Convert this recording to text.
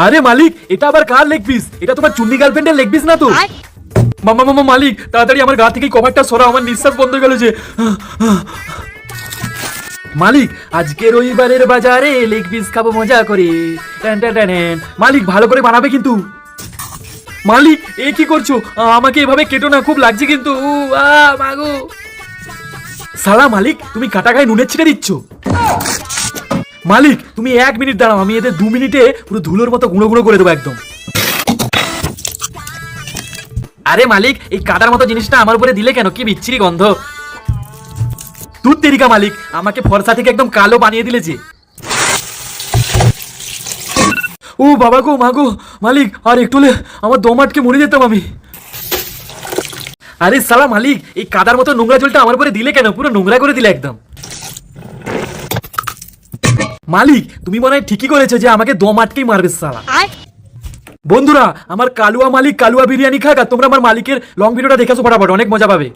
আরে মালিক, এটা আবার কার লেগ পিস? এটা তোমার চুন্নি গার্লফ্রেন্ডের লেগ পিস না তো? মামা মামা মালিক, তাড়াতাড়ি আমার গা থেকে কভারটা সরা, আমার নিঃশ্বাস বন্ধ হয়ে গেল যে। মালিক, আজকে রবিবারের বাজারে লেগ পিস খাবো মজা করে। ট্যান ট্যান ট্যান ট্যান। মালিক, ভালো করে বানাবে কিন্তু। মালিক, এ কি করছো? আমাকে এভাবে কেটো না, খুব লাগছে কিন্তু। মাগো। সালা মালিক, তুমি কাটা গায়ে নুনের ছিটে দিচ্ছ। মালিক, তুমি 1 মিনিট দাঁড়াও, আমি এদের 2 মিনিটে পুরো ধুলোর মতো গুঁড়ো গুঁড়ো করে দেবো একদম। আরে মালিক, এই কাদার মতো জিনিসটা আমার উপরে দিলে কেন? কি বিচ্ছিরি গন্ধ। দুধ তেরিকা মালিক, আমাকে ফর্সা থেকে একদম কালো বানিয়ে দিলে যে। ও বাবা গো, মাগো মালিক, আর একটু হলে আমার দম আটকে মরে যেতাম আমি। আরে সালা মালিক, এই কাদার মতো নোংরা জলটা আমার উপরে দিলে কেন? পুরো নোংরা করে দিলে একদম। মালিক, তুমি মনে হয় ঠিকই করেছো যে আমাকে দম আটকেই মারবে সালা। বন্ধুরা, আমার কালুয়া মালিক কালুয়া বিরিয়ানি খাক, আর তোমরা আমার মালিকের লং ভিডিওটা দেখেছো ফটাফট, অনেক মজা পাবে।